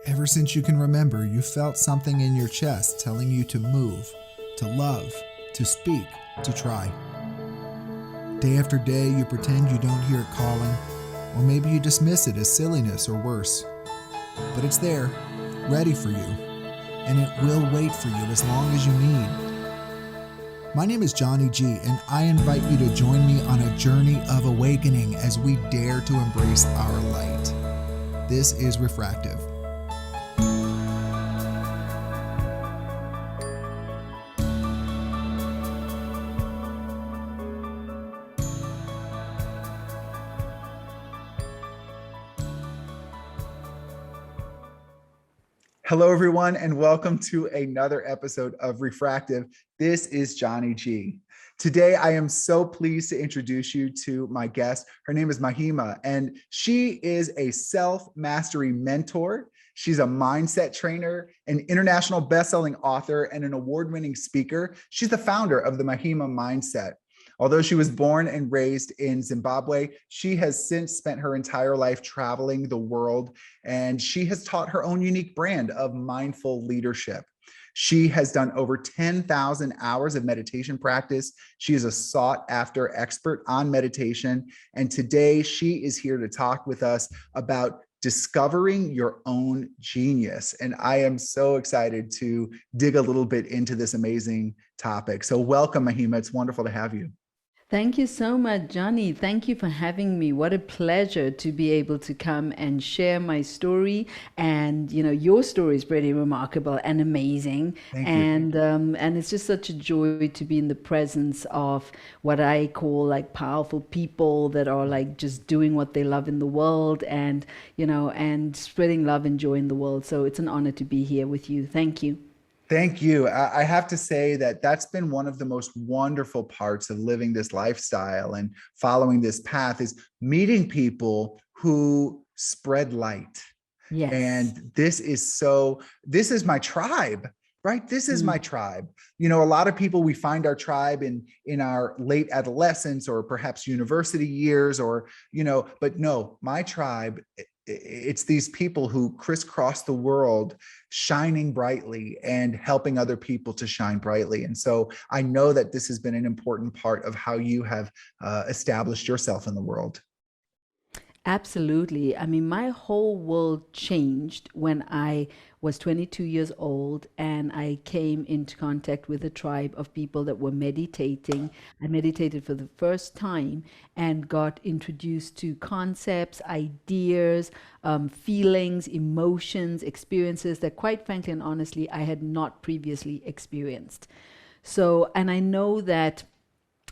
Ever since you can remember, you felt something in your chest telling you to move, to love, to speak, to try. Day after day, you pretend you don't hear it calling, or maybe you dismiss it as silliness or worse. But it's there, ready for you, and it will wait for you as long as you need. My name is Johnny G, and I invite you to join me on a journey of awakening as we dare to embrace our light. This is Refractive. Hello, everyone, and welcome to another episode of Refractive. This is Johnny G. Today, I am so pleased to introduce you to my guest. Her name is Mahima, and she is a self-mastery mentor. She's a mindset trainer, an international best-selling author, and an award-winning speaker. She's the founder of the Mahima Mindset. Although she was born and raised in Zimbabwe, she has since spent her entire life traveling the world, and she has taught her own unique brand of mindful leadership. She has done over 10,000 hours of meditation practice. She is a sought-after expert on meditation, and today she is here to talk with us about discovering your own genius. And I am so excited to dig a little bit into this amazing topic. So welcome, Mahima. It's wonderful to have you. Thank you so much, Johnny. Thank you for having me. What a pleasure to be able to come and share my story. And your story is pretty remarkable and amazing. Thank you. And it's just such a joy to be in the presence of what I call like powerful people that are like just doing what they love in the world, and and spreading love and joy in the world. So it's an honor to be here with you. Thank you. Thank you. I have to say that that's been one of the most wonderful parts of living this lifestyle and following this path is meeting people who spread light. Yes. And this is my tribe, right? This is my tribe. A lot of people, we find our tribe in our late adolescence or perhaps university years but no, my tribe, it's these people who crisscross the world, shining brightly and helping other people to shine brightly. And so I know that this has been an important part of how you have established yourself in the world. Absolutely. I mean, my whole world changed when I was 22 years old and I came into contact with a tribe of people that were meditating. I meditated for the first time and got introduced to concepts, ideas, feelings, emotions, experiences that, quite frankly and honestly, I had not previously experienced. So, and I know that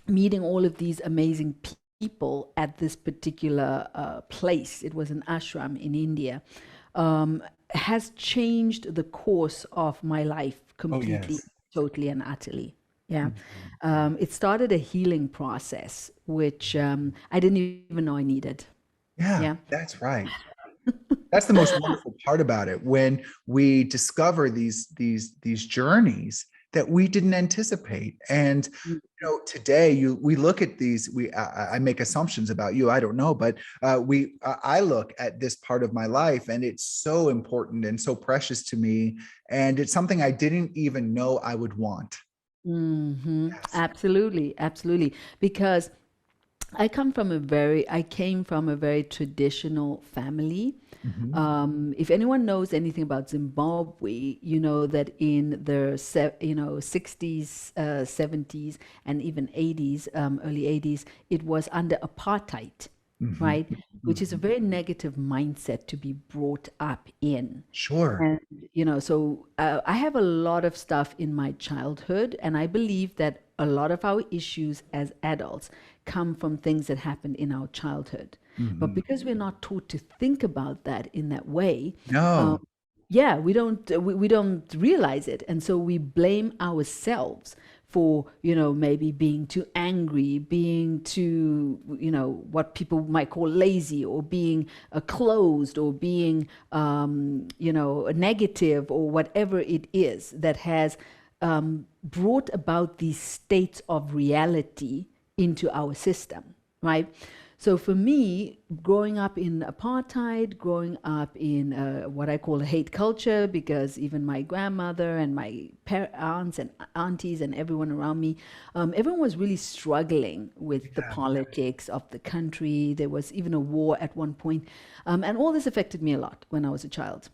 meeting all of these amazing people at this particular place, it was an ashram in India, has changed the course of my life completely, yes. totally and utterly. Yeah. It started a healing process, which I didn't even know I needed. Yeah, Yeah. that's right. That's the most wonderful part about it, when we discover these journeys that we didn't anticipate. And today we look at these. I make assumptions about you. I don't know, but I look at this part of my life, and it's so important and so precious to me. And it's something I didn't even know I would want. Yes. Absolutely, absolutely. Because I came from a very traditional family. Mhm. If anyone knows anything about Zimbabwe, you know that in the 60s, 70s, and even 80s, early 80s, it was under apartheid, Mhm. right? Which is a very negative mindset to be brought up in. Sure. And, so I have a lot of stuff in my childhood, and I believe that a lot of our issues as adults come from things that happened in our childhood. But Mhm. because we're not taught to think about that in that way, No. yeah, we don't realize it, and so we blame ourselves for maybe being too angry, being too what people might call lazy, or being closed, or being negative, or whatever it is that has brought about these states of reality into our system, right? So for me, growing up in apartheid, growing up in what I call a hate culture, because even my grandmother and my aunts and aunties and everyone around me, everyone was really struggling with the Yeah. politics of the country. There was even a war at one point. And all this affected me a lot when I was a child.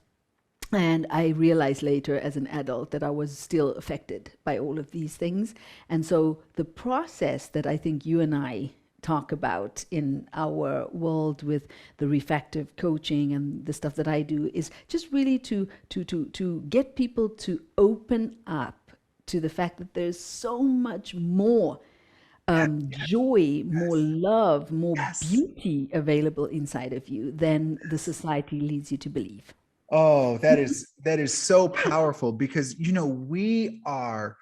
And I realized later as an adult that I was still affected by all of these things. And so the process that I think you and I talk about in our world with the refractive coaching and the stuff that I do is just really to get people to open up to the fact that there's so much more joy, more Yes. love, more Yes. beauty available inside of you than the society leads you to believe. Oh, that is so powerful because we are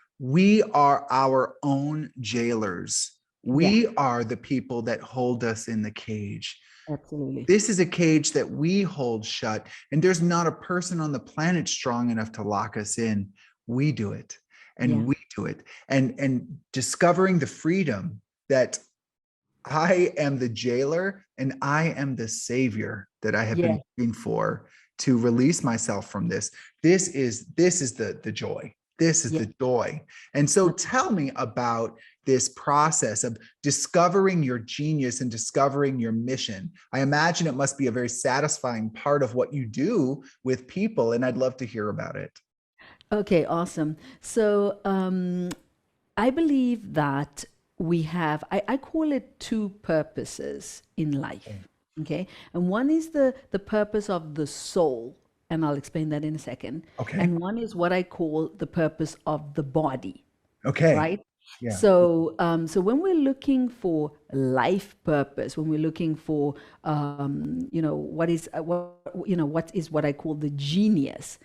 our own jailers. Yeah, We are the people that hold us in the cage. absolutely. This is a cage that we hold shut, and there's not a person on the planet strong enough to lock us in. We do it, Yeah, and we do it, and discovering the freedom that I am the jailer and I am the savior that I have been yeah, looking for to release myself from this. This is the joy. This is yeah. the joy. And so tell me about this process of discovering your genius and discovering your mission. I imagine it must be a very satisfying part of what you do with people, and I'd love to hear about it. Okay, awesome. So I believe that I call it two purposes in life. Okay. And one is the purpose of the soul, and I'll explain that in a second. Okay. And one is what I call the purpose of the body, Okay. right? Yeah. So when we're looking for life purpose, when we're looking for, what is what I call the genius,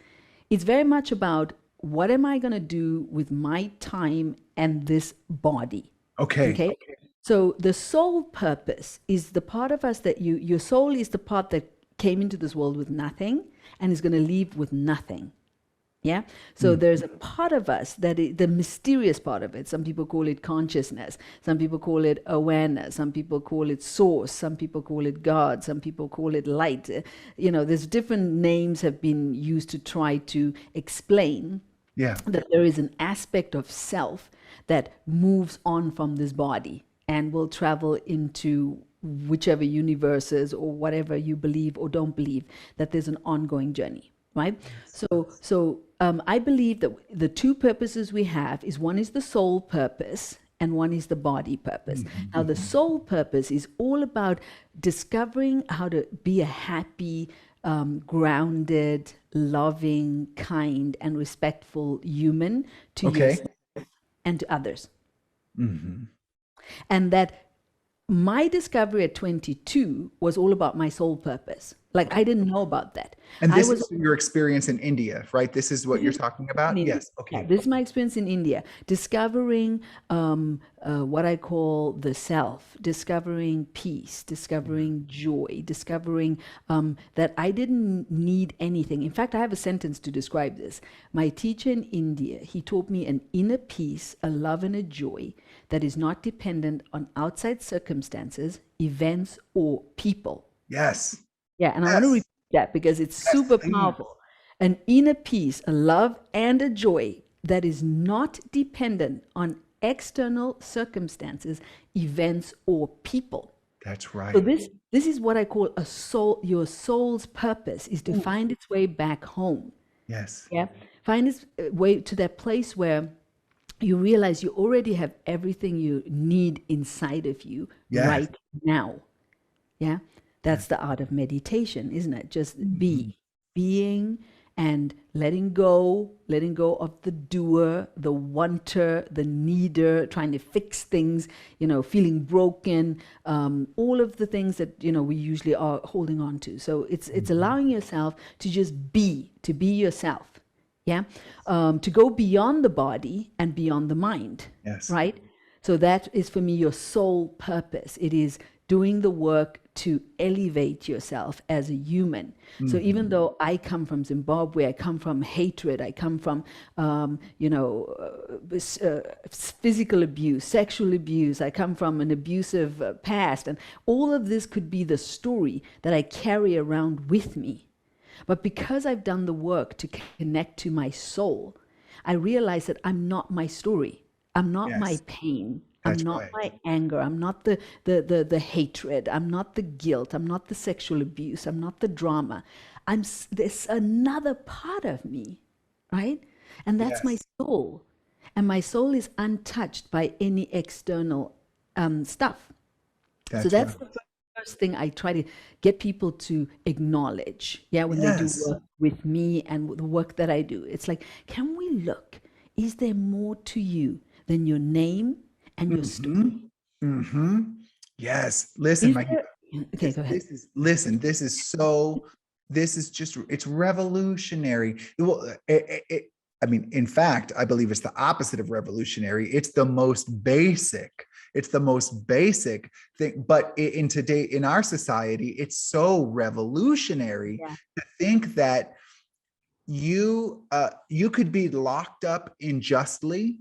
it's very much about what am I going to do with my time and this body. Okay. Okay. So the soul purpose is the part of us that your soul is the part that came into this world with nothing and is going to leave with nothing. Yeah. So Mm. there's a part of us that is the mysterious part of it. Some people call it consciousness. Some people call it awareness. Some people call it source. Some people call it God. Some people call it light. There's different names have been used to try to explain Yeah. that there is an aspect of self that moves on from this body and will travel into whichever universes or whatever you believe or don't believe, that there's an ongoing journey, right? So I believe that the two purposes we have is one is the soul purpose and one is the body purpose. Now, the soul purpose is all about discovering how to be a happy, grounded, loving, kind, and respectful human to Okay. yourself and to others. Mhm. And that my discovery at 22 was all about my soul purpose. Like, I didn't know about that. And I this was is your experience in India, right? This is what This you're is talking in about? India. Yes. Yeah, Okay. this is my experience in India, discovering what I call the self, discovering peace, discovering joy, discovering that I didn't need anything. In fact, I have a sentence to describe this. My teacher in India, he taught me an inner peace, a love, and a joy that is not dependent on outside circumstances, events, or people. Yes. Yeah, and I want to Yes. repeat that because it's Yes, super please. powerful. An inner peace, a love, and a joy that is not dependent on external circumstances, events, or people. That's So right. this is what I call a soul. Your soul's purpose is to Ooh. find its way back home. Yes. Yeah, find its way to that place where you realize you already have everything you need inside of you Yes. right now. Yeah. Yes. That's the art of meditation, isn't it? Just Mhm. being and letting go of the doer, the wanter, the needer, trying to fix things, feeling broken, all of the things that, we usually are holding on to. So it's Mhm. allowing yourself to just to be yourself. Yeah. To go beyond the body and beyond the mind, Yes. right? So that is for me your soul purpose. It is doing the work to elevate yourself as a human. So even Mhm. though I come from Zimbabwe, I come from hatred, I come from, physical abuse, sexual abuse, I come from an abusive past, and all of this could be the story that I carry around with me. But because I've done the work to connect to my soul, I realize that I'm not my story. I'm not my Yes, pain. I'm that's not right. my anger. I'm not the hatred. I'm not the guilt. I'm not the sexual abuse. I'm not the drama. There's another part of me, right? And that's my Yes, soul. And my soul is untouched by any external stuff. So that's that's right. the first thing I try to get people to acknowledge. Yeah, when they do Yes. work with me and the work that I do, it's like, can we look? Is there more to you than your name and your Mm-hmm. story? Mm-hmm. Yes. Listen, Is my there? Okay, go ahead. listen, this is just it's revolutionary. Well, I mean, in fact, I believe it's the opposite of revolutionary. It's the most basic. It's the most basic thing. But in today, in our society, it's so revolutionary Yeah. to think that you could be locked up unjustly,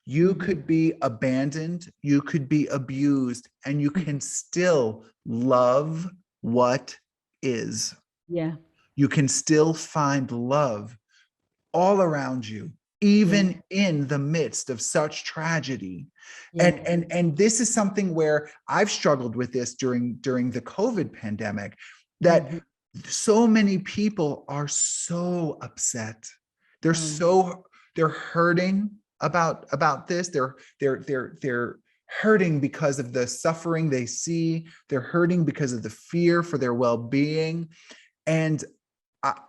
you Mm-hmm. could be abandoned, you could be abused, and you can still love what is. Yeah. You can still find love all around you, Yeah. even in the midst of such tragedy. and Yes. and and this is something where I've struggled with this during the COVID pandemic, that Mm-hmm. so many people are so upset. they're Oh, yeah. so they're hurting about this. They're hurting because of the suffering they see. They're hurting because of the fear for their well-being. And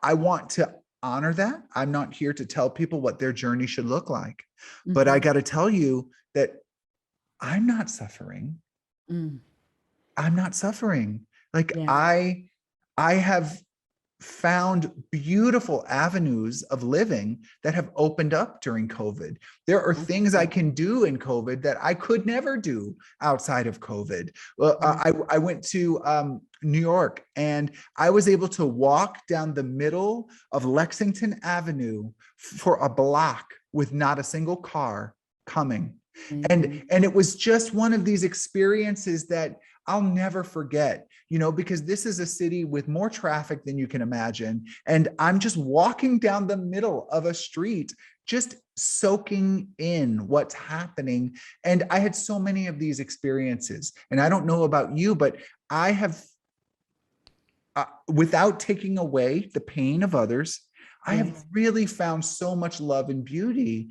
I want to honor that. I'm not here to tell people what their journey should look like, but I Mm-hmm. got to tell you that I'm not suffering. Mm. I'm not suffering. Like Yeah. I have found beautiful avenues of living that have opened up during COVID. There are That's things I good. can do in COVID that I could never do outside of COVID. Well, Yeah. I went to New York, and I was able to walk down the middle of Lexington Avenue for a block with not a single car coming. Amazing. And it was just one of these experiences that I'll never forget, because this is a city with more traffic than you can imagine. And I'm just walking down the middle of a street, just soaking in what's happening. And I had so many of these experiences. And I don't know about you, but I have, without taking away the pain of others, I have Yes. really found so much love and beauty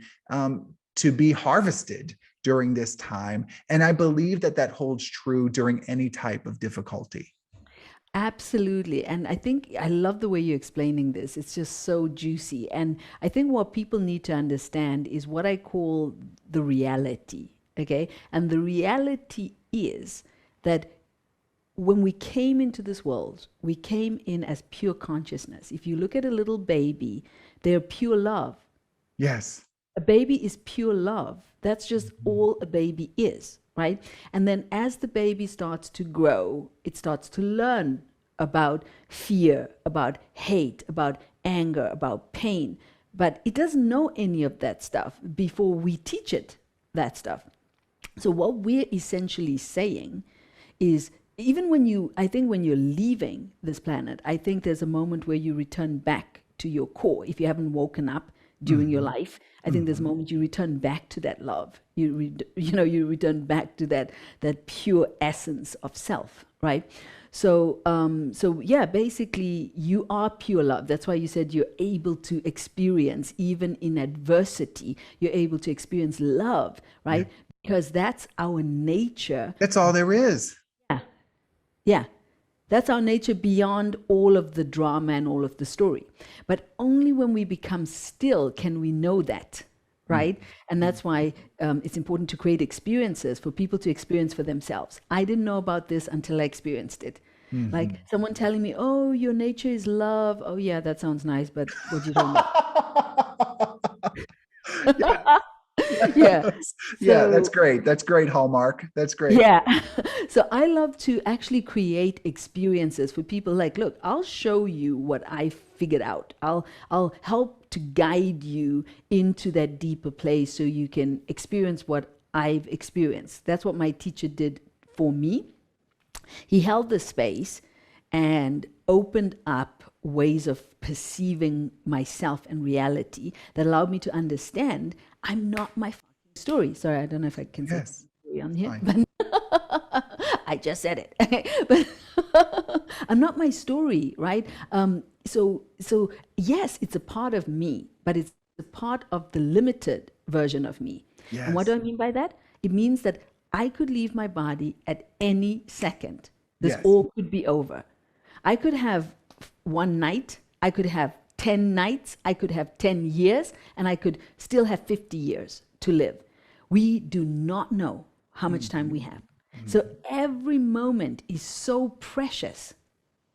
to be harvested during this time. And I believe that that holds true during any type of difficulty. Absolutely. And I think I love the way you're explaining this. It's just so juicy. And I think what people need to understand is what I call the reality. Okay. And the reality is that when we came into this world, we came in as pure consciousness. If you look at a little baby, they're pure love. Yes. A baby is pure love. That's just Mhm. all a baby is, right? And then as the baby starts to grow, it starts to learn about fear, about hate, about anger, about pain. But it doesn't know any of that stuff before we teach it that stuff. So, what we're essentially saying is, even when I think when you're leaving this planet, I think there's a moment where you return back to your core. If you haven't woken up during your Mhm. life, I think there's a Mhm. moment you return back to that love. You return back to that pure essence of self, right? So yeah, basically, you are pure love. That's why you said you're able to experience, even in adversity, you're able to experience love, Yeah. right? Because that's our nature. That's all there is. Yeah, yeah. That's our nature beyond all of the drama and all of the story. But only when we become still can we know that, right? And Mhm. that's why it's important to create experiences for people to experience for themselves. I didn't know about this until I experienced it. Like Mhm. someone telling me, oh, your nature is love. Oh, yeah, that sounds nice, but what you don't know. Yeah. Yeah. Yeah, that's So great. That's great, Hallmark. That's great. yeah. So I love to actually create experiences for people like, look, I'll show you what I figured out. I'll help to guide you into that deeper place so you can experience what I've experienced. That's what my teacher did for me. He held the space and opened up ways of perceiving myself and reality that allowed me to understand I'm not my fucking story. Sorry, I don't know if I can say Yes, story on it's here, fine. but I just said it. But I'm not my story, right? So yes, it's a part of me, but it's a part of the limited version of me. And what do Yes, I mean by that? It means that I could leave my body at any second. This yes, all could be over. I could have one night, I could have 10 nights, I could have 10 years, and I could still have 50 years to live. We do not know how much time hmm we have. So hmm every moment is so precious,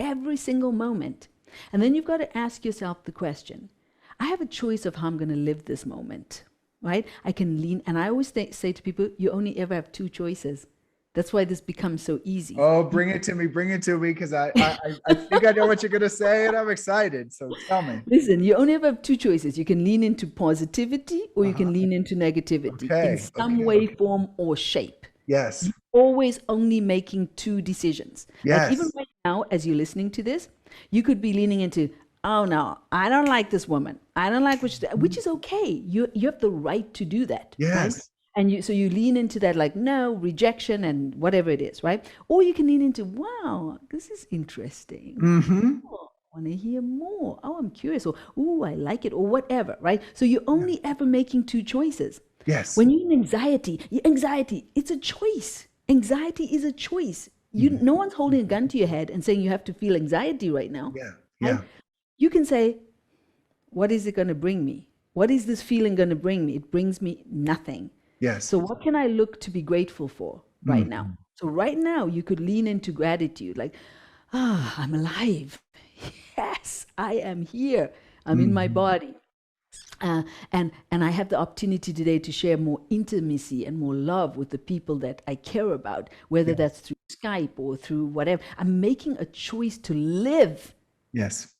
every single moment. And then you've got to ask yourself the question, I have a choice of how I'm going to live this moment, right? I can lean, and I always say to people, you only ever have two choices. That's why this becomes so easy. Oh, bring it to me, because I think I know what you're gonna say, and I'm excited. So tell me. Listen, you only ever have two choices. You can lean into positivity or you can Uh-huh. lean into negativity in Okay, some okay. way, form, or shape. Yes, You're always only making two decisions. Like even yes. right now, as you're listening to this, you could be leaning into, oh no, I don't like this woman. I don't like which Mhm. is okay. You have the right to do that, right? Yes. And you lean into that like no rejection and whatever it is, right? Or you can lean into, wow, this is interesting. Mm-hmm. Oh, I want to hear more. Oh, I'm curious. Or, oh, I like it, or whatever, right? So you're Yeah. only ever making two choices. Yes. When you're in anxiety, it's a choice. Anxiety is a choice. Mhm. No one's holding a gun to your head and saying you have to feel anxiety right now, Yeah. right? Yeah. You can say, what is it going to bring me? What is this feeling going to bring me? It brings me nothing. Yes. So, what can I look to be grateful for right now? Mhm. So, right now, you could lean into gratitude like, ah, I'm alive. Yes, I am here. I'm in my Mhm. body. And I have the opportunity today to share more intimacy and more love with the people that I care about, whether Yes. that's through Skype or through whatever. I'm making a choice to live. Yes.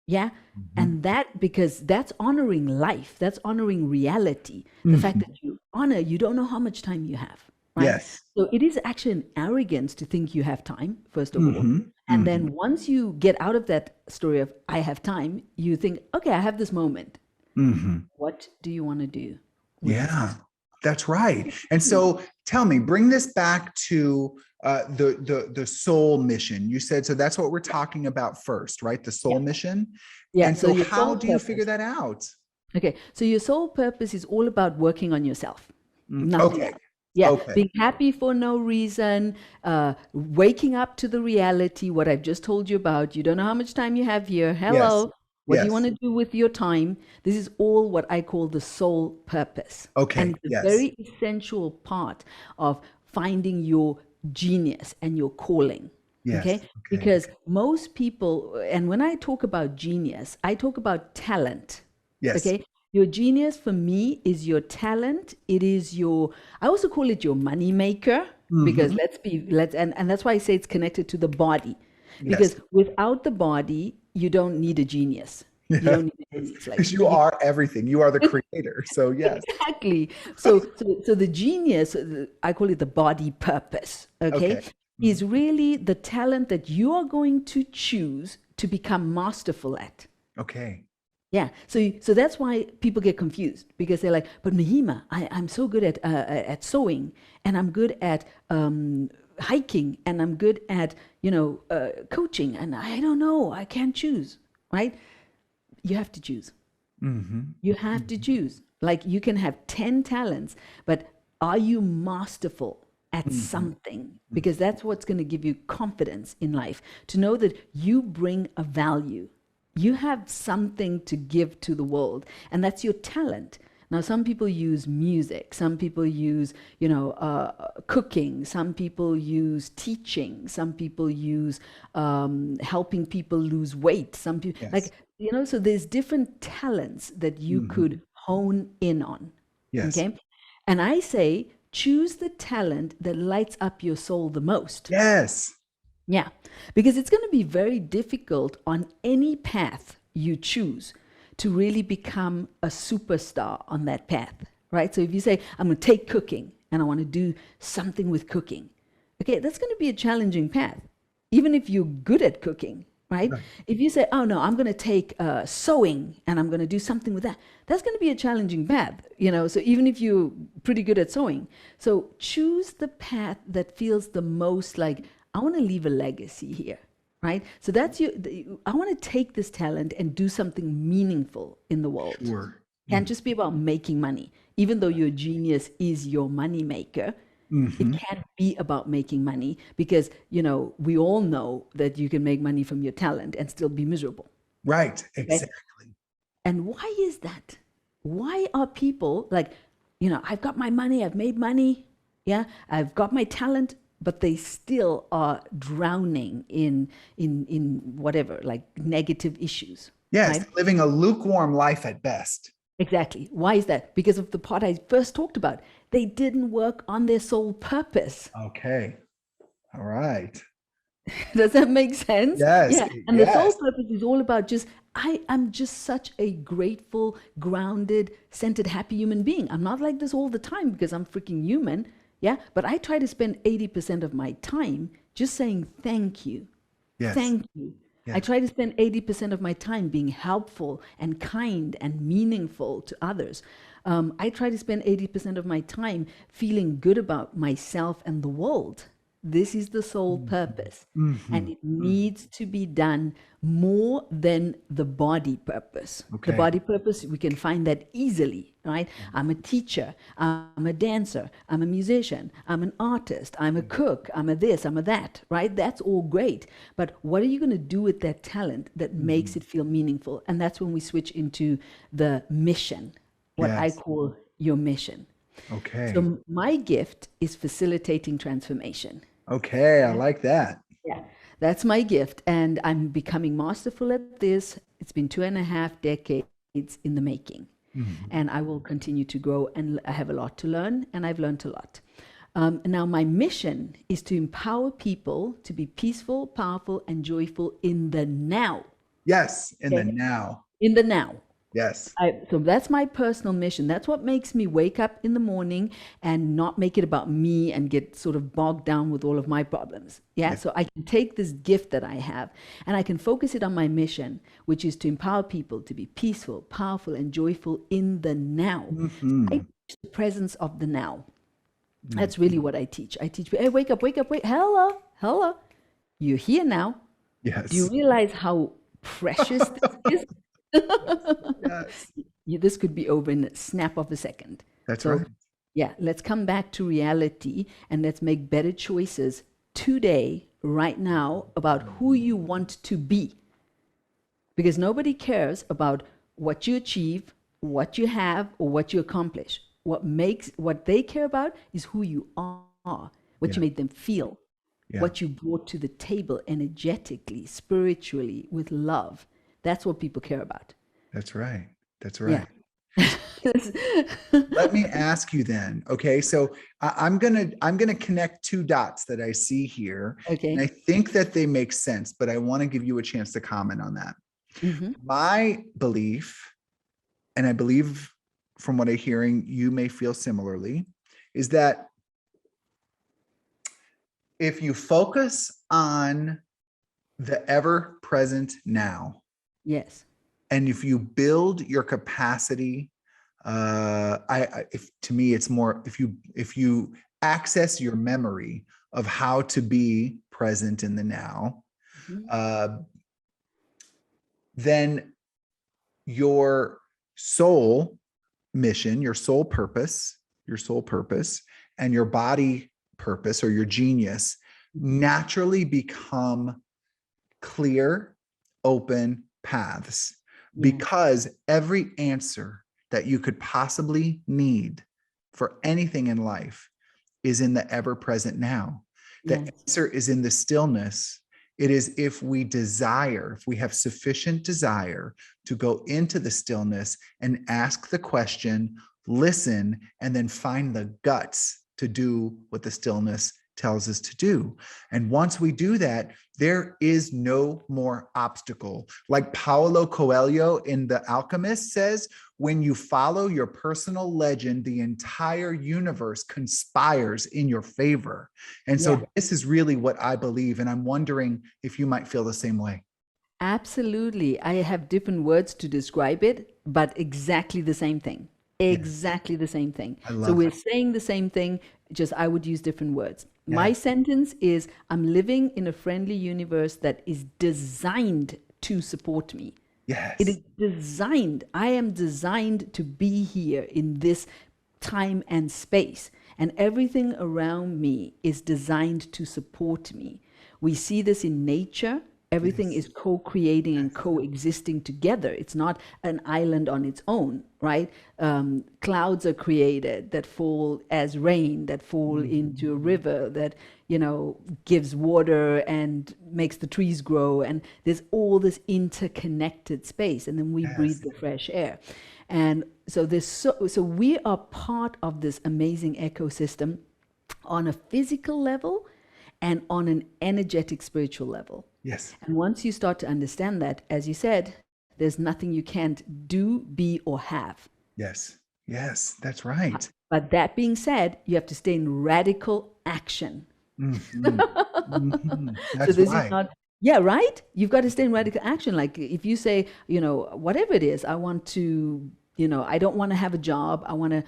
Yeah. Mhm. And that, because that's honoring life, that's honoring reality. The fact Mhm. that you honor, you don't know how much time you have, right? Yes. So it is actually an arrogance to think you have time, first of all. Mhm. And Mhm. then once you get out of that story of I have time, you think, okay, I have this moment. Mhm. What do you want to do with this Yeah, moment? that's right. And so tell me, bring this back to the soul mission. You said so that's what we're talking about first, right? The soul Yeah. mission. Yeah. And So so your how soul do you figure purpose. that out? Okay. So your soul purpose is all about working on yourself, nothing Okay. else. Yeah. Okay. Being happy for no reason, waking up to the reality, what I've just told you about. You don't know how much time you have here. Yes. Hello. What do you want Yes. to do with your time? This is all what I call the soul purpose. And Okay. it's a Yes. very essential part of finding your genius and your calling. Yes. Okay. Okay. Because most people, and when I talk about genius, I talk about talent. Yes. Okay. Your genius for me is your talent. It is your, I also call it your money maker because Hmm. and that's why I say it's connected to the body. Yes. Because without the body, you don't need a genius. You Yes. don't need a genius. Like Because you are everything. You are the creator. So yes. exactly. So the genius, I call it the body purpose, okay, Okay. Mhm. is really the talent that you are going to choose to become masterful at. Okay. Yeah, so that's why people get confused because they're like, but Mahima, I'm so good at sewing, and I'm good at hiking, and I'm good at coaching, and I don't know, I can't choose, right? You have to choose. Hmm. You have to choose. Like you can have 10 talents, but are you masterful at Hmm. something? Because that's what's going to give you confidence in life to know that you bring a value. You have something to give to the world, and that's your talent. Now, some people use music, some people use, cooking, some people use teaching, some people use helping people lose weight. Some people, Yes. like, so there's different talents that you Hmm. could hone in on. Yes. Okay. And I say, choose the talent that lights up your soul the most. Yes. Yeah, because it's going to be very difficult on any path you choose to really become a superstar on that path, right? So if you say, I'm going to take cooking and I want to do something with cooking, okay, that's going to be a challenging path, even if you're good at cooking, right? Right. If you say, oh no, I'm going to take sewing and I'm going to do something with that, that's going to be a challenging path, you know? So even if you're pretty good at sewing, so choose the path that feels the most like, I want to leave a legacy here, right? So that's I want to take this talent and do something meaningful in the world. Sure. Can't just be about making money. Even though your genius is your money maker, it Mm-hmm. can't be about making money because, you know, we all know that you can make money from your talent and still be miserable. Right. Okay. Exactly. And why is that? Why are people like, you know, I've got my money, I've made money, yeah, I've got my talent, but they still are drowning in whatever, like negative issues, Yes. right? Living a lukewarm life at best. Exactly. Why is that? Because of the part I first talked about. They didn't work on their sole purpose. Okay. All right. Does that make sense? Yes. Yeah. And the sole Yes. purpose is all about just, I am just such a grateful, grounded, centered, happy human being. I'm not like this all the time because I'm freaking human. Yeah. But I try to spend 80% of my time just saying thank you. Yes. Thank you. I Yes. try to spend 80% of my time being helpful and kind and meaningful to others. I try to spend 80% of my time feeling good about myself and the world. This is the sole purpose. Mm-hmm. And it needs to be done more than the body purpose. The Okay. body purpose, we can find that easily, right? I'm a teacher, I'm a dancer, I'm a musician, I'm an artist, I'm a cook, I'm a this, I'm a that, right? That's all great. But what are you going to do with that talent that makes Mm-hmm. it feel meaningful? And that's when we switch into the mission, what I Yes. call your mission. Okay. So my gift is facilitating transformation. Okay. I like that. Yeah, that's my gift. And I'm becoming masterful at this. It's been 2.5 decades in the making. Mhm. And I will continue to grow. And I have a lot to learn, and I've learned a lot. Now, my mission is to empower people to be peaceful, powerful, and joyful in the now. Yes. In the Okay? now. In the now. Yes. So that's my personal mission. That's what makes me wake up in the morning and not make it about me and get sort of bogged down with all of my problems. Yeah. Yeah. So I can take this gift that I have and I can focus it on my mission, which is to empower people to be peaceful, powerful, and joyful in the now. I Mm-hmm. teach the presence of the now. Mm. That's really what I teach. I teach, hey, wake up, wake up, wake, hello, hello. You're here now. Do you Yes. realize how precious this is? Yes. This could be over in a snap of a second. That's So, right. yeah, let's come back to reality and let's make better choices today, right now, about who you want to be. Because nobody cares about what you achieve, what you have, or what you accomplish. What they care about is who you are, what you Yeah. made them feel, Yeah. what you brought to the table energetically, spiritually, with love. That's what people care about. That's right. That's Yeah. right. Let me ask you then. Okay, so I'm gonna connect two dots that I see here, and I Okay. think that they make sense, but I want to give you a chance to comment on that. Mm-hmm. My belief, and I believe from what I'm hearing, you may feel similarly, is that if you focus on the ever present now, Yes. and if you build your capacity, if to me it's more, if you access your memory of how to be present in the now, Mm-hmm. uh, then your soul mission, your soul purpose, and your body purpose or your genius Mm-hmm. naturally become clear, open paths, Yes. because every answer that you could possibly need for anything in life is in the ever present now. The Yes. answer is in the stillness. It is if we desire, if we have sufficient desire to go into the stillness and ask the question, listen, and then find the guts to do what the stillness tells us to do. And once we do that, there is no more obstacle. Like Paulo Coelho in The Alchemist says, when you follow your personal legend, the entire universe conspires in your favor. And so this is really what I believe. And I'm wondering if you might feel the same way. Absolutely. I have different words to describe it, but exactly the same thing. Exactly the same thing. I So love we're that. saying the same thing, just I would use different words. My Yes. sentence is I'm living in a friendly universe that is designed to support me. It is Yes. designed. I am designed to be here in this time and space. And everything around me is designed to support me. We see this in nature. Everything Yes. is co creating and coexisting together. It's not an island on its own, right? Clouds are created that fall as rain, that fall into a river, that, gives water and makes the trees grow. And there's all this interconnected space. And then we breathe Yes. the fresh air. And so so we are part of this amazing ecosystem on a physical level and on an energetic spiritual level. Yes. And once you start to understand that, as you said, there's nothing you can't do, be, or have. Yes. Yes. That's right. But that being said, you have to stay in radical action. Mhm. Mhm. So That's this is right. not, yeah, right? You've got to stay in radical action. Like if you say, whatever it is, I want to, I don't want to have a job. I want to,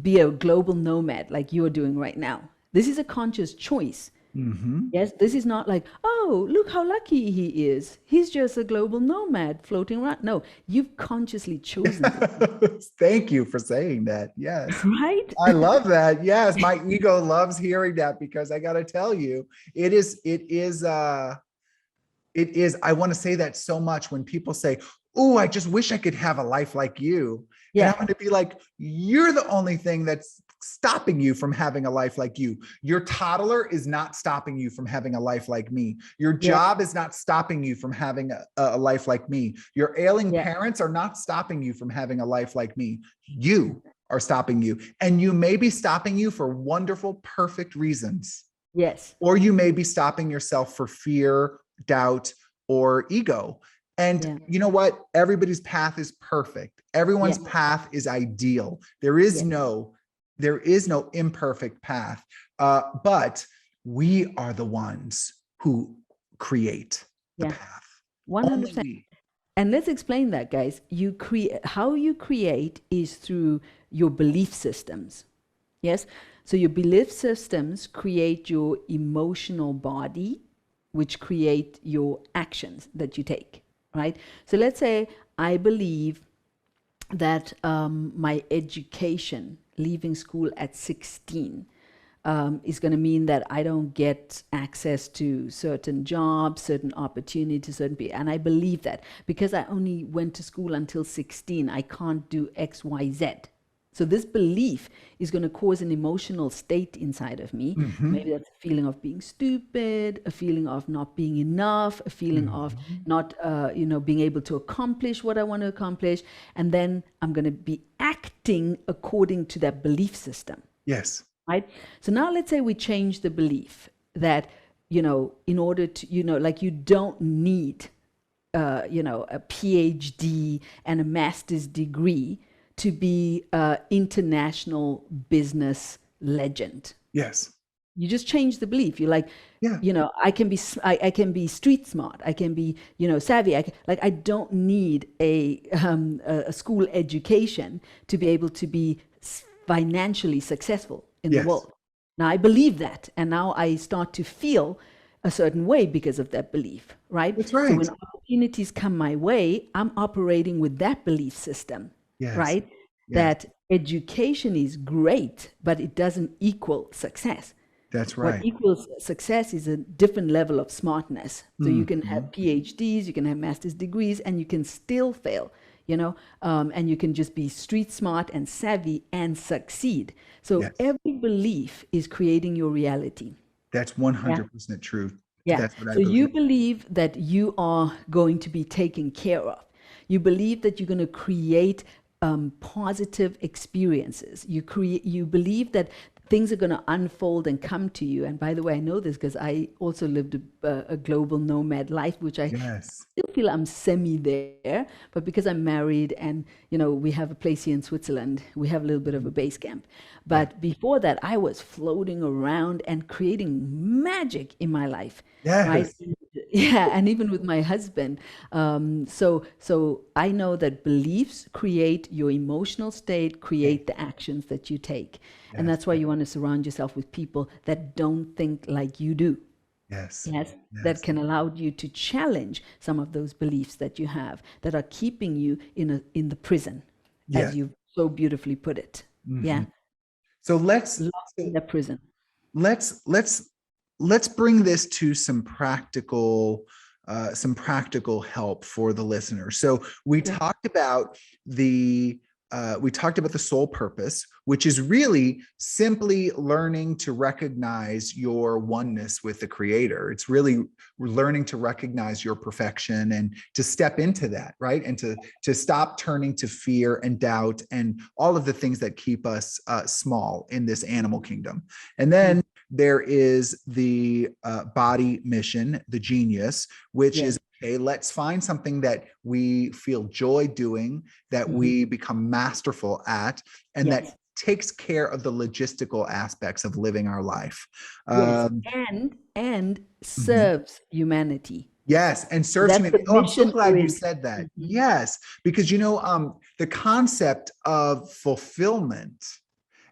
be a global nomad like you're doing right now. This is a conscious choice. Mhm. Yes, this is not like, oh, look how lucky he is. He's just a global nomad floating around. No, you've consciously chosen this, Thank you for saying that. Yes. right? I love that. Yes, my ego loves hearing that because I got to tell you, it is I want to say that so much when people say, "Oh, I just wish I could have a life like you." And I'm Yeah, going to be like, "You're the only thing that's stopping you from having a life like you. Your toddler is not stopping you from having a life like me. Your yeah, job is not stopping you from having a life like me. Your ailing yeah, parents are not stopping you from having a life like me. You are stopping you. And you may be stopping you for wonderful, perfect reasons, yes, or you may be stopping yourself for fear, doubt, or ego. And yeah, you know what? Everybody's path is perfect. yeah, Everyone's path is ideal. yeah, There is no imperfect path. But we are the ones who create the yeah, path. Only 100%. we. And let's explain that, guys. You create, how you create is through your belief systems. Yes. So your belief systems create your emotional body, which create your actions that you take, right? So let's say I believe that my education, leaving school at 16, is going to mean that I don't get access to certain jobs, certain opportunities, certain people. And I believe that because I only went to school until 16, I can't do X, Y, Z. So this belief is going to cause an emotional state inside of me. Mhm. Maybe that's a feeling of being stupid, a feeling of not being enough, a feeling of Mhm. not, being able to accomplish what I want to accomplish. And then I'm going to be acting according to that belief system, Yes. right? So now let's say we change the belief that, in order to, like you don't need, a PhD and a master's degree to be an international business legend. Yes. You just change the belief. You're like, Yeah. I can be street smart. I can be, savvy. I don't need a school education to be able to be financially successful in the Yes. world. Now I believe that, and now I start to feel a certain way because of that belief, right? That's So right. when opportunities come my way, I'm operating with that belief system, Yes. right? Yes. That education is great, but it doesn't equal success. That's What right. equals success is a different level of smartness. So you can have Mhm. PhDs, you can have master's degrees, and you can still fail, and you can just be street smart and savvy and succeed. So Yes. every belief is creating your reality. That's Yeah. 100% true. Yeah. That's what I So you believe. believe that you are going to be taken care of. You believe that you're going to create positive experiences. You believe that things are going to unfold and come to you. And by the way, I know this because I also lived a global nomad life, which I Yes. still feel I'm semi there, but because I'm married and we have a place here in Switzerland, we have a little bit of a base camp. Yeah. But before that, I was floating around and creating magic in my life, right? Yes. Yeah, and even with my husband. So I know that beliefs create your emotional state, Yes. create the actions that you take, and Yes. that's why you want to surround yourself with people that don't think like you do. Yes. Yes, that Yes. can allow you to challenge some of those beliefs that you have that are keeping you in the prison, as Yes. you so beautifully put it. Yeah, Mhm. So let's locked in so the prison. let's let's let's bring this to some practical help for the listener. So Okay. the we talked about the soul purpose, which is really simply learning to recognize your oneness with the creator. It's really learning to recognize your perfection and to step into that, right? And to stop turning to fear and doubt and all of the things that keep us small in this animal kingdom. And Mm. then there is the body mission, the genius, which Yes. is, okay, let's find something that we feel joy doing, that Mhm. we become masterful at, and that Yes. takes care of the logistical aspects of living our life. Yes. Um, And mhm. serves humanity. Yes, and So serves that's humanity. the Oh, I'm so mission glad you orient. said that. Mhm. Yes, because the concept of fulfillment,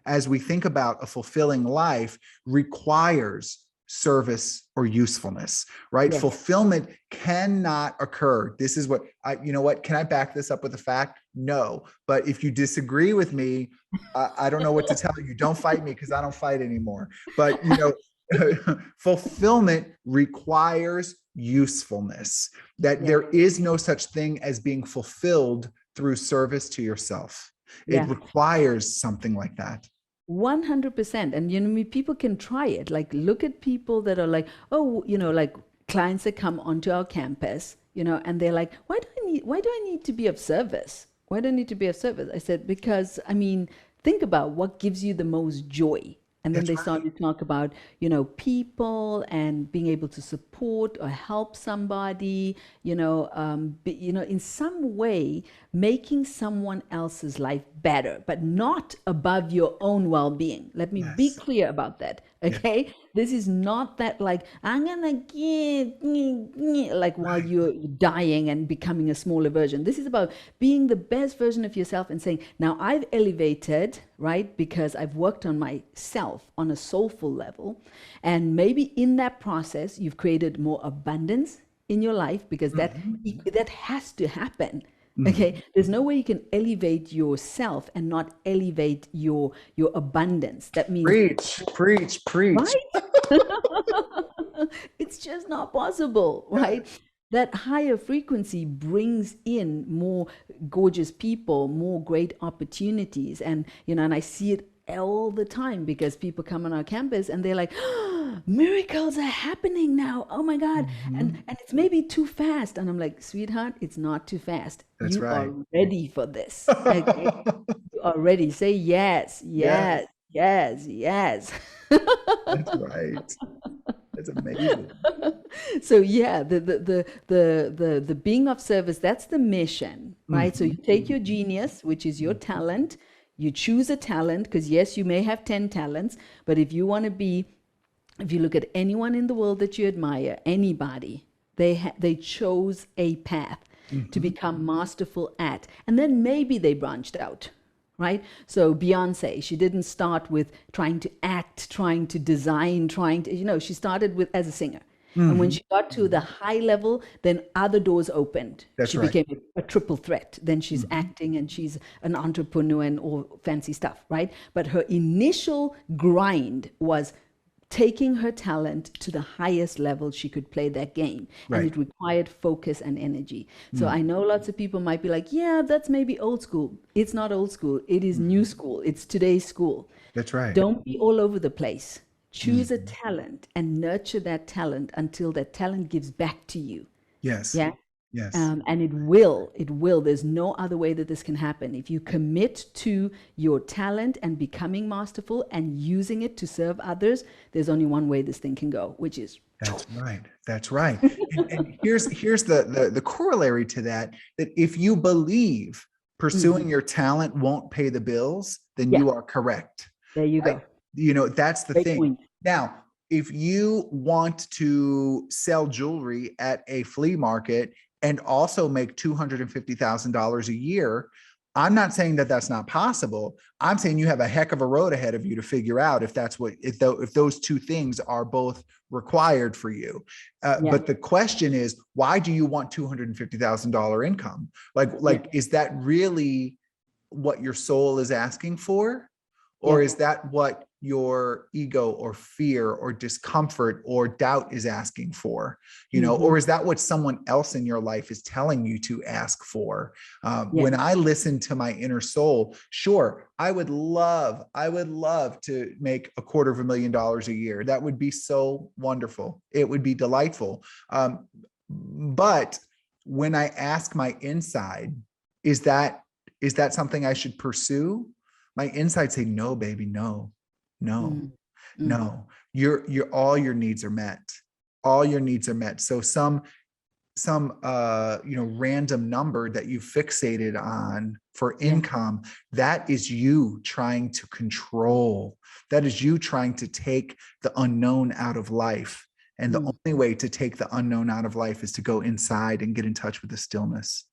as we think about a fulfilling life, requires service or usefulness, right? Yes. Fulfillment cannot occur. This is what you know what? Can I back this up with a fact? No. But if you disagree with me, I don't know what to tell you. Don't fight me because I don't fight anymore. But, fulfillment requires usefulness, that Yeah. there is no such thing as being fulfilled through service to yourself. It Yeah. requires something like that. 100%. And people can try it. Like, look at people that are like, oh, like clients that come onto our campus, and they're like, why do I need to be of service? Why do I need to be of service? I said, because think about what gives you the most joy. And then That's they right. started to talk about, people and being able to support or help somebody, in some way, making someone else's life better, but not above your own well-being. Let me be Yes. clear about that. Yes. Okay. This is not that like, I'm gonna give, like while Right. you're dying and becoming a smaller version. This is about being the best version of yourself and saying, now I've elevated, right? Because I've worked on myself on a soulful level. And maybe in that process, you've created more abundance in your life because Mhm. that has to happen. Mhm. Okay, there's no way you can elevate yourself and not elevate your abundance. That means, Preach, preach, preach. right? It's just not possible, Yeah. right? That higher frequency brings in more gorgeous people, more great opportunities. And I see it all the time because people come on our campus and they're like, "Oh, miracles are happening now. Oh my God." And Mhm. and it's maybe too fast. And I'm like, sweetheart, it's not too fast. That's You are right. ready for this. Okay. You are ready. Say yes, Yes, yes, yes, yes. that's right. That's amazing. So yeah, the being of service, that's the mission, right? So you Mhm. take your genius, which is your talent, you choose a talent, because yes, you may have 10 talents, but if you look at anyone in the world that you admire, anybody, they chose a path to Mhm. become masterful at, and then maybe they branched out, right? So Beyonce, she didn't start with trying to act, trying to design, trying to, she started with as a singer. And when Mhm. she got to the high level, then other doors opened. That's She right. became a triple threat. Then she's Mhm. acting and she's an entrepreneur and all fancy stuff, right? But her initial grind was taking her talent to the highest level she could play that game. And Right. it required focus and energy. So Mm. I know lots of people might be like, yeah, that's maybe old school. It's not old school. It is new Mhm. school. It's today's school. That's right. Don't be all over the place. Choose a Mhm. talent and nurture that talent until that talent gives back to you. Yes. Yeah. Yes. And it will. There's no other way that this can happen. If you commit to your talent and becoming masterful and using it to serve others, there's only one way this thing can go, which is That's right. That's right. And here's the corollary to that, that if you believe pursuing your talent won't pay the bills, then yeah, you are correct. there you Right? go. That's the Great thing. point. Now, if you want to sell jewelry at a flea market and also make $250,000 a year, I'm not saying that that's not possible. I'm saying you have a heck of a road ahead of you to figure out if that's what, if those two things are both required for you. Yeah, But the question is, why do you want $250,000 income? yeah, Is that really what your soul is asking for? yeah. Or is that what your ego or fear or discomfort or doubt is asking for? Hmm. Or is that what someone else in your life is telling you to ask for? Yeah. When I listen to my inner soul, sure, I would love to make $250,000 a year. That would be so wonderful. It would be delightful. But when I ask my inside, is that is that something I should pursue? My inside say, no, baby, no, no, Mm, mm. no. Your all your needs are met. All your needs are met. So some random number that you fixated on for Yeah. income, that is you trying to control. That is you trying to take the unknown out of life. And the Mm. only way to take the unknown out of life is to go inside and get in touch with the stillness.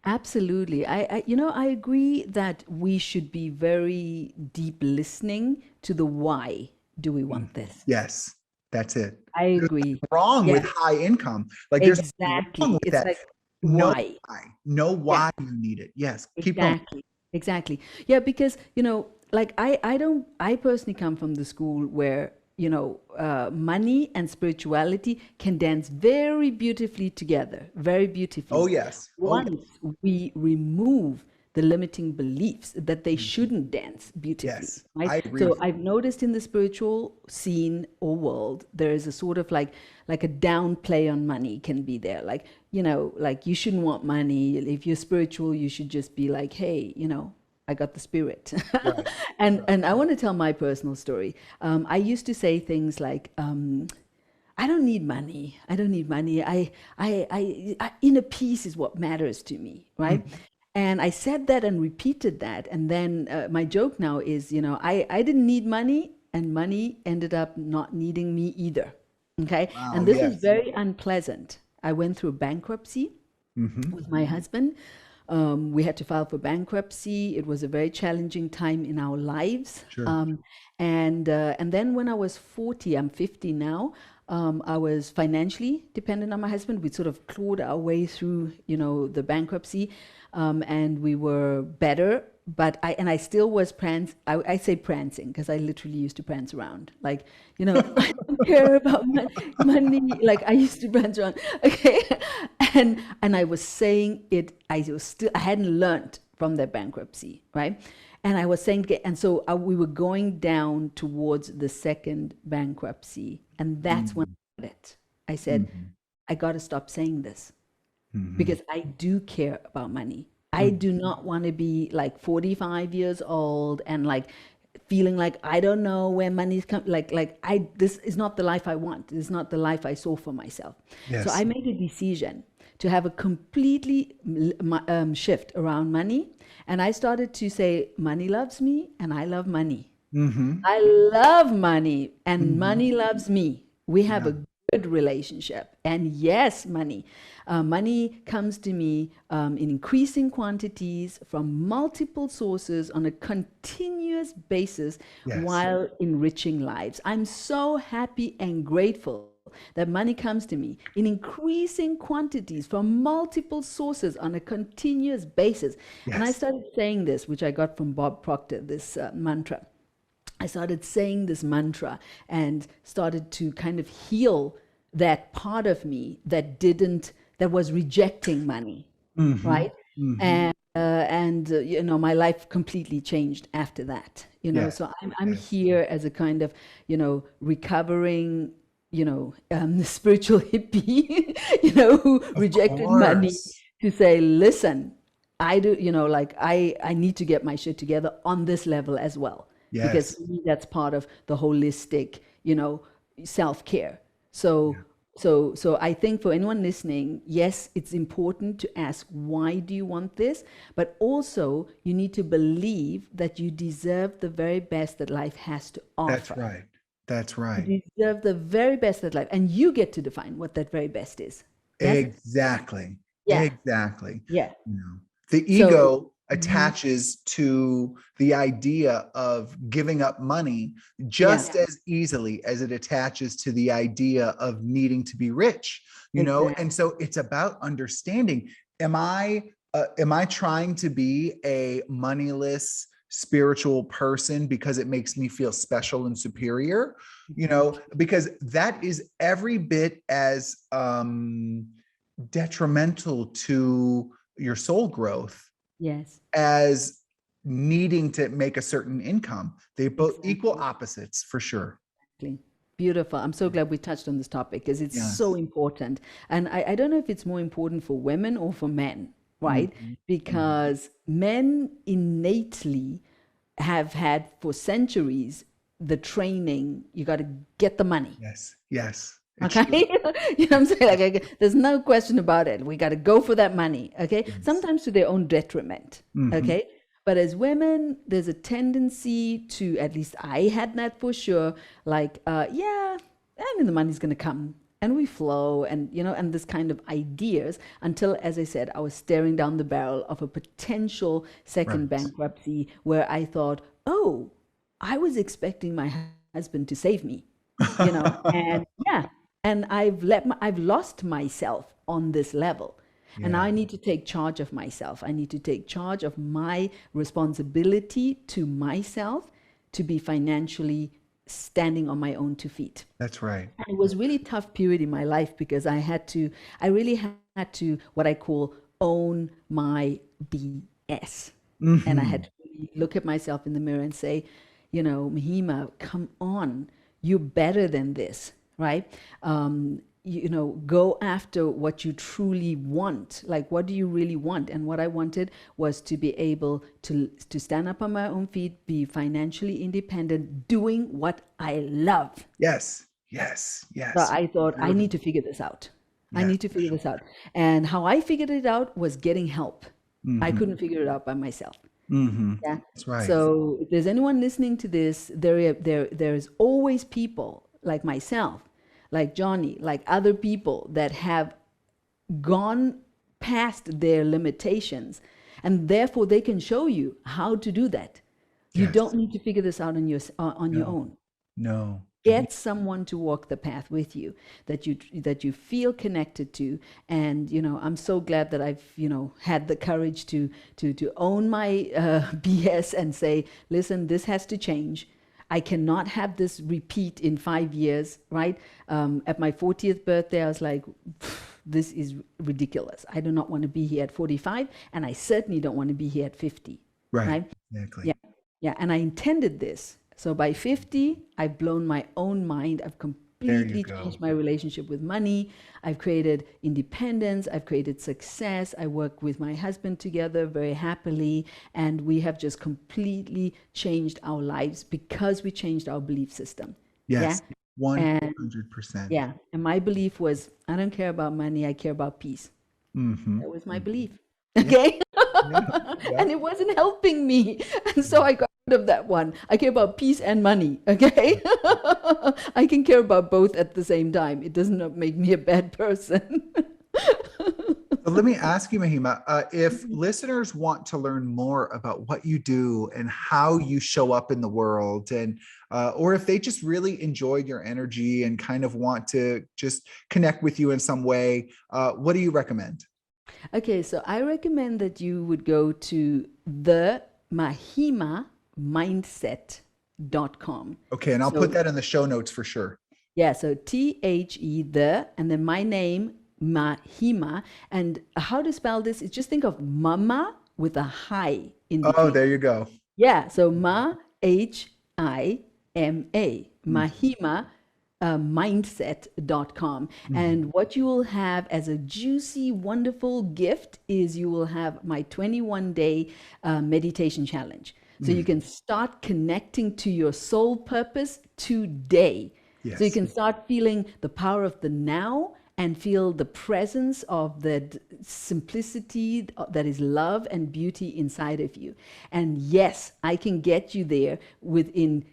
Absolutely. I agree that we should be very deep listening to the why do we want this. Yes, that's it. I There's agree. nothing wrong Yeah, with high income. Like there's nothing wrong exactly. with It's that. like, Know why? why. Know Yeah, why you need it. Yes. Keep going. exactly. Exactly. Yeah, because, like I personally come from the school where, money and spirituality can dance very beautifully together, very Oh beautifully. yes. Oh yes. Once we remove the limiting beliefs that they Mhm. shouldn't dance beautifully, Yes. right? I agree So with I've noticed in the spiritual scene or world, there is a sort of like a downplay on money can be there. Like, like you shouldn't want money. If you're spiritual, you should just be like, hey, I got the spirit. you. Right. Right. And I want to tell my personal story. I used to say things like, I don't need money. I don't need money. Inner peace is what matters to me, right? Mhm. And I said that and repeated that. And then my joke now is, I didn't need money, and money ended up not needing me either. Okay. Wow. And this was Yes. very unpleasant. I went through bankruptcy Hmm. with my husband. We had to file for bankruptcy. It was a very challenging time in our lives. Sure. And then when I was 40, I'm 50 now. I was financially dependent on my husband. We sort of clawed our way through, the bankruptcy, and we were better. But I still was I say prancing because I literally used to prance around. Like, I don't care about money. Like I used to prance around. Okay. And I was saying it, I hadn't learned from their bankruptcy, right? And I was saying, and so we were going down towards the second bankruptcy. And that's when Mhm. I got it. I said, Mhm. I got to stop saying this Mhm. because I do care about money. I Mhm. do not want to be like 45 years old and like feeling like I don't know where money's come. This is not the life I want. This is not the life I saw for myself. So Yes. I made a decision to have a completely shift around money. And I started to say, money loves me and I love money. Hmm. I love money and Hmm. money loves me. We have Yeah. a good relationship. And yes, money comes to me in increasing quantities from multiple sources on a continuous basis Yes. while enriching lives. I'm so happy and grateful that money comes to me in increasing quantities from multiple sources on a continuous basis. And I Yes. started saying this, which I got from Bob Proctor, this mantra. I started saying this mantra and started to kind of heal that part of me that was rejecting money, Hmm. right? Hmm. And my life completely changed after that. Yes. So I'm Yes. here as a kind of recovering. spiritual hippie, who Of rejected money course. to say, listen, I do, like I need to get my shit together on this level as well, because Yes. for me, that's part of the holistic, self-care. So, Yeah. so I think for anyone listening, yes, it's important to ask, why do you want this? But also you need to believe that you deserve the very best that life has to That's offer. right. That's You right. deserve the very best that life, and you get to define what that very best is. Yes? Exactly. Yeah. Exactly. Yeah. You know, the So, ego mhm, attaches to the idea of giving up money yeah, just as easily as it attaches to the idea of needing to be rich, exactly. and so it's about understanding, am I trying to be a moneyless spiritual person because it makes me feel special and superior, because that is every bit as detrimental to your soul growth Yes, as needing to make a certain income. They both equal exactly. opposites for sure. Exactly. Beautiful. I'm so glad we touched on this topic because it's so Yes. important. And I don't know if it's more important for women or for men, right? Mhm. Mhm. Because men innately have had for centuries the training, you got to get the money. Yes. Yes. It's Okay. true. You know what I'm saying? Like, there's no question about it. We got to go for that money. Okay. Yes. Sometimes to their own detriment. Hmm. Okay. But as women, there's a tendency to, at least I had that for sure, like, yeah, I mean, the money's going to come and we flow and, and this kind of ideas until, as I said, I was staring down the barrel of a potential second Right. bankruptcy where I thought, oh, I was expecting my husband to save me, and yeah, and I've lost myself on this level, and now Yeah, I need to take charge of myself. I need to take charge of my responsibility to myself to be financially standing on my own two feet. that's right. And it was really tough period in my life because I really had to, what I call, own my BS. And I had Hmm. to really look at myself in the mirror and say, Mahima, come on, you're better than this, right? Go after what you truly want. Like, what do you really want? And what I wanted was to be able to stand up on my own feet, be financially independent, doing what I love. Yes. Yes. So Yes. I thought, I Beautiful. need to figure this out. I Yes, need to for figure sure. this out. And how I figured it out was getting help. I Hmm. couldn't figure it out by myself. Hmm. Yeah. That's right. So if there's anyone listening to this, there's always people like myself, like Johnny, like other people that have gone past their limitations, and therefore they can show you how to do that. You don't Yes. need to figure this out on your No. own. No. You need. Get someone to walk the path with you that you feel connected to. And I'm so glad that I've had the courage to own my BS and say, listen, this has to change. I cannot have this repeat in 5 years, right? At my 40th birthday, I was like, this is ridiculous. I do not want to be here at 45, and I certainly don't want to be here at 50, Right. right? Exactly. Yeah. Yeah. And I intended this. So by 50, I've blown my own mind. I've There you completely go. changed my relationship with money. I've created independence. I've created success. I work with my husband together very happily. And we have just completely changed our lives because we changed our belief system. Yeah. Yes. And 100%. yeah. And my belief was, I don't care about money. I care about peace. Hmm. That was my Hmm. belief. Yeah. Okay. Yeah. Yeah. And it wasn't helping me. And so I got rid of that one. I care about peace and money. Okay. I can care about both at the same time. It does not make me a bad person. So let me ask you, Mahima, if listeners want to learn more about what you do and how you show up in the world, and or if they just really enjoyed your energy and kind of want to just connect with you in some way, what do you recommend? Okay, so I recommend that you would go to the mahimamindset.com. Okay, and I'll put So that in the show notes for sure. yeah, so and then my name, Mahima. And how to spell this is just think of mama with a hi in Oh, between. there you go. Yeah, so Mahima, Mhm. Mahima, mindset.com. And what you will have as a juicy, wonderful gift is you will have my 21-day meditation challenge. So you can start connecting to your soul purpose today. So you Yes. can start feeling the power of the now and feel the presence of the simplicity that is love and beauty inside of you. And yes, I can get you there within,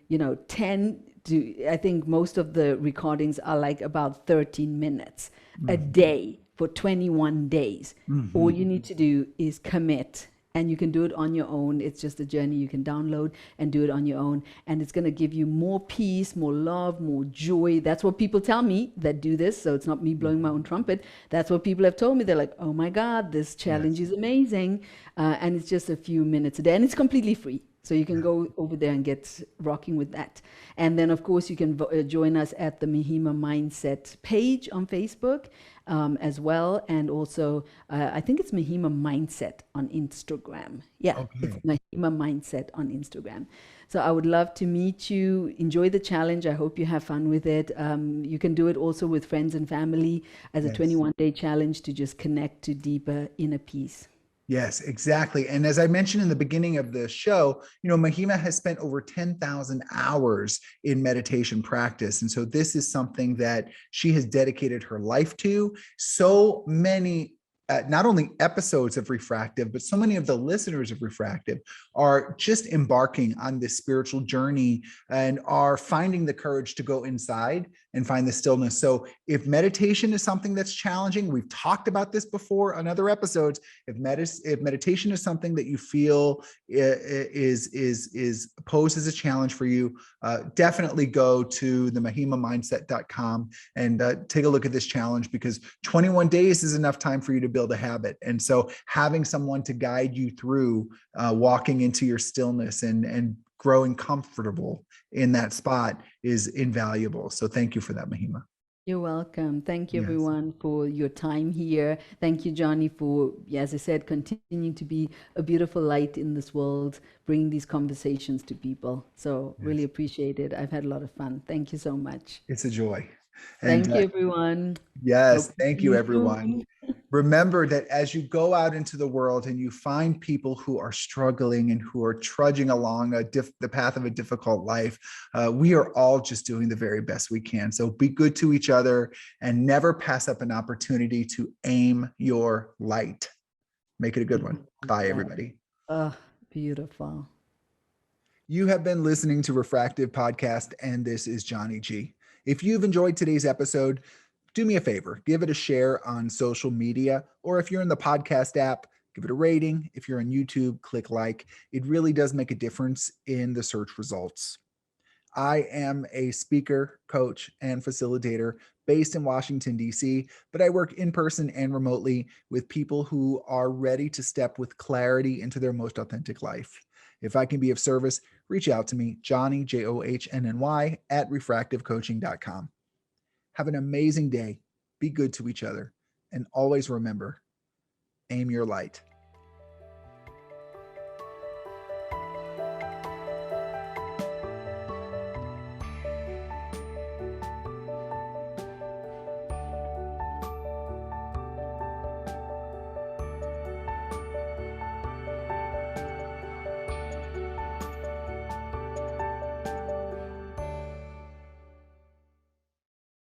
10 to, I think most of the recordings are like about 13 minutes a day for 21 days. All you need to do is commit, and you can do it on your own. It's just a journey you can download and do it on your own. And it's going to give you more peace, more love, more joy. That's what people tell me that do this. So it's not me blowing my own trumpet. That's what people have told me. They're like, oh my God, this challenge is amazing. And it's just a few minutes a day, and it's completely free. So you can go over there and get rocking with that. And then, of course, you can join us at the Mahima Mindset page on Facebook as well. And also, I think it's Mahima Mindset on Instagram. Yeah, it's Okay. Mahima Mindset on Instagram. So I would love to meet you. Enjoy the challenge. I hope you have fun with it. You can do it also with friends and family as a Yes. 21-day challenge to just connect to deeper inner peace. Yes, exactly. And as I mentioned in the beginning of the show, Mahima has spent over 10,000 hours in meditation practice. And so this is something that she has dedicated her life to. So many, not only episodes of Refractive, but so many of the listeners of Refractive are just embarking on this spiritual journey and are finding the courage to go inside and find the stillness. So if meditation is something that's challenging, we've talked about this before on other episodes. If meditation is something that you feel is posed as a challenge for you, definitely go to the mahimamindset.com and take a look at this challenge, because 21 days is enough time for you to build a habit. And so having someone to guide you through walking into your stillness and growing comfortable in that spot is invaluable. So thank you for that, Mahima. You're welcome. Thank you, Yes. everyone, for your time here. Thank you, Johnny, for, as I said, continuing to be a beautiful light in this world, bringing these conversations to people. So, really Yes. appreciate it. I've had a lot of fun. Thank you so much. It's a joy. And Thank you, everyone. yes, Hope to thank see you, you everyone. soon. Remember that as you go out into the world and you find people who are struggling and who are trudging along the path of a difficult life, we are all just doing the very best we can. So be good to each other and never pass up an opportunity to aim your light. Make it a good one. Bye, That. everybody. Oh, beautiful. You have been listening to Refractive Podcast, and this is Johnny G. If you've enjoyed today's episode, do me a favor, give it a share on social media, or if you're in the podcast app, give it a rating. If you're on YouTube, click like. It really does make a difference in the search results. I am a speaker, coach, and facilitator based in Washington, D.C., but I work in person and remotely with people who are ready to step with clarity into their most authentic life. If I can be of service, reach out to me, Johnny, JOHNNY, at refractivecoaching.com. Have an amazing day. Be good to each other. And always remember, aim your light.